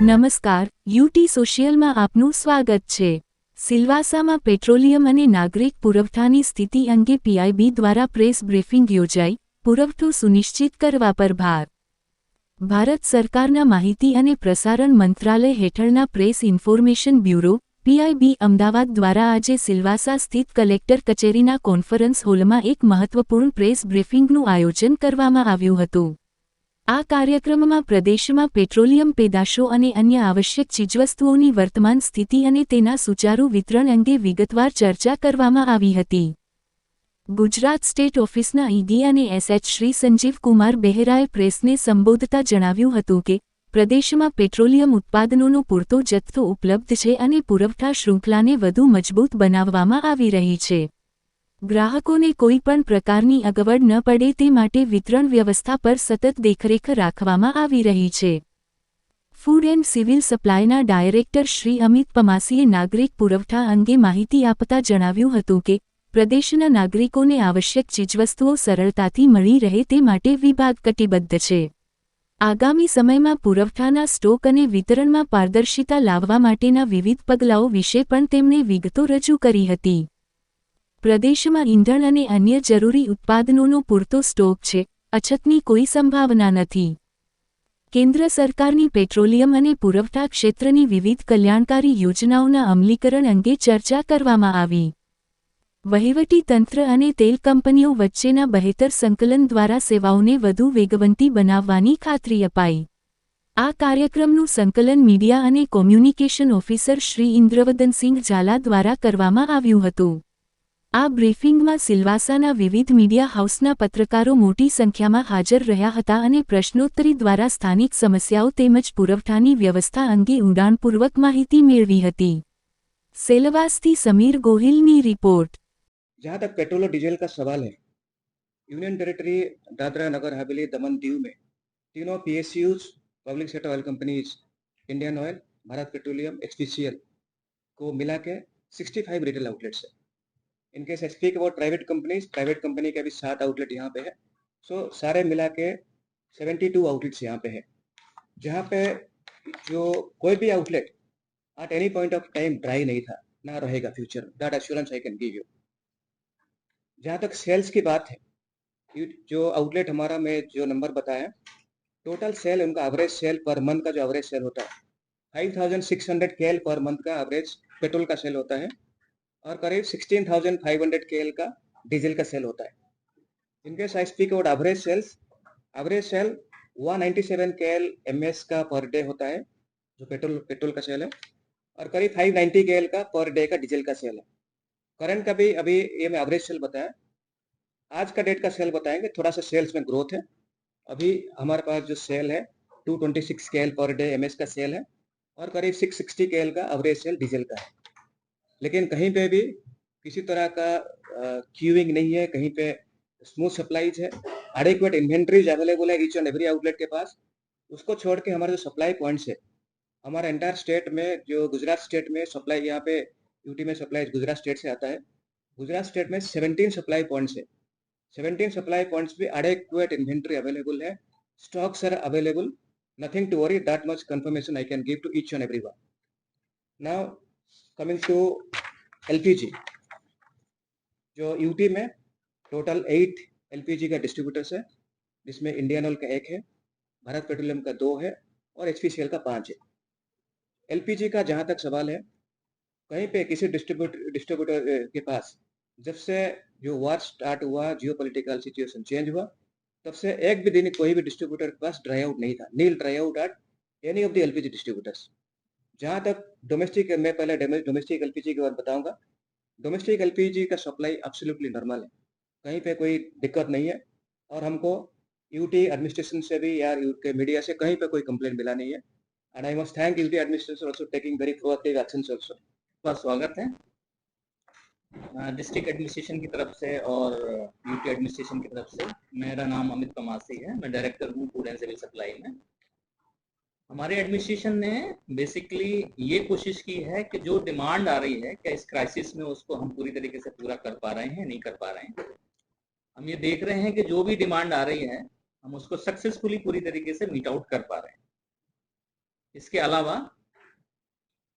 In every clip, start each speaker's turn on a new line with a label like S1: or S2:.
S1: નમસ્કાર, યુટી સોશિયલમાં આપનું સ્વાગત છે। સિલવાસામાં પેટ્રોલિયમ અને નાગરિક પુરવઠાની સ્થિતિ અંગે પીઆઈબી દ્વારા પ્રેસ બ્રીફિંગ યોજાઈ, પુરવઠો સુનિશ્ચિત કરવા પર ભાર। ભારત સરકારના માહિતી અને પ્રસારણ મંત્રાલય હેઠળના press information bureau, PIB Ahmedabad દ્વારા આજે સિલવાસા સ્થિત કલેક્ટર કચેરીના કોન્ફરન્સ હોલમાં એક મહત્વપૂર્ણ પ્રેસ બ્રીફિંગનું આયોજન કરવામાં આવ્યું હતું। આ કાર્યક્રમમાં પ્રદેશમાં પેટ્રોલિયમ પેદાશો અને અન્ય આવશ્યક ચીજવસ્તુઓની વર્તમાન સ્થિતિ અને તેના સુચારુ વિતરણ અંગે વિગતવાર ચર્ચા કરવામાં આવી હતી। ગુજરાત સ્ટેટ ઓફિસના ઈડી અને એસએચ શ્રી સંજીવ કુમાર બેહરાએ પ્રેસને સંબોધતા જણાવ્યું હતું કે પ્રદેશમાં પેટ્રોલિયમ ઉત્પાદનોનો પૂરતો જથ્થો ઉપલબ્ધ છે અને પુરવઠા શૃંખલાને વધુ મજબૂત બનાવવામાં આવી રહી છે। ગ્રાહકોને કોઈ પણ પ્રકારની અગવડ ન પડે તે માટે વિતરણ વ્યવસ્થા પર સતત દેખરેખ રાખવામાં આવી રહી છે। ફૂડ એન્ડ સિવિલ સપ્લાયના ડાયરેક્ટર શ્રી અમિત પમાસીએ નાગરિક પુરવઠા અંગે માહિતી આપતા જણાવ્યું હતું કે પ્રદેશના નાગરિકોને આવશ્યક ચીજવસ્તુઓ સરળતાથી મળી રહે તે માટે વિભાગ કટિબદ્ધ છે। આગામી સમયમાં પુરવઠાના સ્ટોક અને વિતરણમાં પારદર્શિતા લાવવા માટેના વિવિધ પગલાઓ વિશે પણ તેમણે વિગતો રજૂ કરી હતી। પ્રદેશમાં ઈંધણ અને અન્ય જરૂરી ઉત્પાદનોનો પૂરતો સ્ટોક છે, અછતની કોઈ સંભાવના નથી। કેન્દ્ર સરકારની પેટ્રોલિયમ અને પુરવઠા ક્ષેત્રની વિવિધ કલ્યાણકારી યોજનાઓના અમલીકરણ અંગે ચર્ચા કરવામાં આવી। વહીવટી તંત્ર અને તેલ કંપનીઓ વચ્ચેના બહેતર સંકલન દ્વારા સેવાઓને વધુ વેગવંતી બનાવવાની ખાતરી અપાઈ। આ કાર્યક્રમનું સંકલન મીડિયા અને કોમ્યુનિકેશન ઓફિસર શ્રી ઇન્દ્રવદનસિંહ ઝાલા દ્વારા કરવામાં આવ્યું હતું। આ બ્રીફિંગમાં સિલવાસાના વિવિધ મીડિયા હાઉસના પત્રકારો મોટી સંખ્યામાં હાજર રહ્યા હતા અને પ્રશ્નોત્તરી દ્વારા સ્થાનિક સમસ્યાઓ તેમજ પુરવઠાની વ્યવસ્થા અંગે ઊંડાણપૂર્વક માહિતી મેળવી હતી। સેલવાસથી સમીર ગોહિલની રિપોર્ટ।
S2: जहाँ तक पेट्रोल और डीजल का सवाल है, यूनियन टेरिटरी दादरा नगर हवेली दमन दीव में तीनों PSUs public sector oil companies Indian oil, Bharat petroleum, HPCL को मिला के 65 रिटेल आउटलेट्स है। इनके से स्पीक अबाउट प्राइवेट कंपनी के भी 7 आउटलेट यहाँ पे है। सो सारे मिला के 72 आउटलेट्स यहाँ पे है, जहाँ पे जो कोई भी outlet at any point of time dry नहीं था, ना रहेगा future. That assurance I can give you. जहाँ तक सेल्स की बात है, जो आउटलेट हमारा मैं जो नंबर बताया, टोटल सेल उनका एवरेज सेल पर मंथ का जो एवरेज सेल होता है 5600 केएल पर मंथ का एवरेज पेट्रोल का सेल होता है और करीब 16,500 केएल का डीजल का सेल होता है। इनके I speak about average cell 197 KL MS का पर डे होता है जो पेट्रोल का सेल है, और करीब 590 केएल का पर डे का डीजल का सेल है। करंट का भी अभी ये मैं एवरेज सेल बताया, आज का डेट का सेल बताएंगे। थोड़ा सा सेल्स में ग्रोथ है। अभी हमारे पास जो सेल है 226 केएल पर डे एमएस का सेल है और करीब 660 केएल का एवरेज सेल डीजल का है। लेकिन कहीं पे भी किसी तरह का क्यूइंग नहीं है, कहीं पे स्मूथ सप्लाईज है, एडिक्वेट इन्वेंट्रीज अवेलेबल है ईच एंड एवरी आउटलेट के पास। उसको छोड़ के हमारे जो सप्लाई पॉइंट्स है, हमारा एंटायर स्टेट में, जो गुजरात स्टेट में सप्लाई, यहाँ पे यूटी में सप्लाई गुजरात स्टेट से आता है। गुजरात स्टेट में 17 सप्लाई पॉइंट्स है। 17 सप्लाई पॉइंट्स भी एडिक्वेट इन्वेंट्री अवेलेबल है, stocks are available, nothing to worry. That much confirmation I can give to each and every one. Now coming to LPG, जो UT में total 8 LPG का distributors है, जिसमें Indian oil का 1 है, Bharat petroleum का 2 है और एचपीसीएल का 5 है। एलपीजी का जहाँ तक सवाल है, कहीं पे किसी डिस्ट्रीब्यूटर के पास जब से जो वार स्टार्ट हुआ, जियोपॉलिटिकल सिचुएशन चेंज हुआ, तब से एक भी दिन कोई भी डिस्ट्रीब्यूटर के पास ड्राई आउट नहीं था, nil dry out at any of the LPG distributors. जहाँ तक डोमेस्टिक, मैं पहले डोमेस्टिक एलपीजी की बात बताऊंगा। डोमेस्टिक एलपीजी का सप्लाई एब्सोल्युटली नॉर्मल है, कहीं पे कोई दिक्कत नहीं है, और हमको यूटी एडमिनिस्ट्रेशन से भी या यूटी मीडिया से कहीं पे कोई कंप्लेंट मिला नहीं है। And I must thank UT administration also taking very proactive actions also.
S3: का स्वागत है डिस्ट्रिक्ट एडमिनिस्ट्रेशन की तरफ से और यूटी एडमिनिस्ट्रेशन की तरफ से। मेरा नाम अमित पमासी है, मैं डायरेक्टर हूँ फूड एंड सिविल सप्लाई में। हमारे एडमिनिस्ट्रेशन ने बेसिकली ये कोशिश की है कि जो डिमांड आ रही है, क्या इस क्राइसिस में उसको हम पूरी तरीके से पूरा कर पा रहे हैं, नहीं कर पा रहे हैं। हम ये देख रहे हैं कि जो भी डिमांड आ रही है हम उसको सक्सेसफुली पूरी तरीके से मीट आउट कर पा रहे हैं। इसके अलावा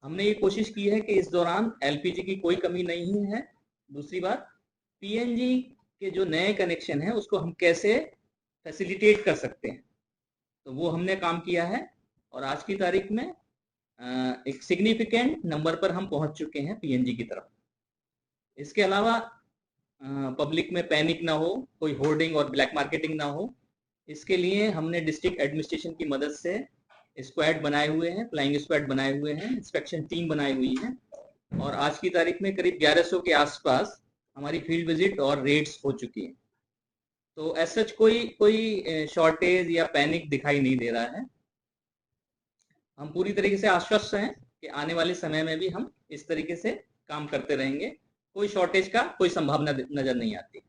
S3: हमने ये कोशिश की है कि इस दौरान एलपीजी की कोई कमी नहीं है। दूसरी बात, पीएनजी के जो नए कनेक्शन हैं उसको हम कैसे फैसिलिटेट कर सकते हैं, तो वो हमने काम किया है और आज की तारीख में एक सिग्निफिकेंट नंबर पर हम पहुंच चुके हैं पीएनजी की तरफ। इसके अलावा पब्लिक में पैनिक ना हो, कोई होर्डिंग और ब्लैक मार्केटिंग ना हो, इसके लिए हमने डिस्ट्रिक्ट एडमिनिस्ट्रेशन की मदद से स्क्वाड बनाए हुए हैं, फ्लाइंग स्क्वाड बनाए हुए हैं, इंस्पेक्शन टीम बनाई हुई है और आज की तारीख में करीब 1100 के आसपास हमारी फील्ड विजिट और रेड्स हो चुकी हैं। तो एज सच कोई शॉर्टेज या पैनिक दिखाई नहीं दे रहा है। हम पूरी तरीके से आश्वस्त हैं कि आने वाले समय में भी हम इस तरीके से काम करते रहेंगे। कोई शॉर्टेज का कोई संभावना नजर नहीं आती।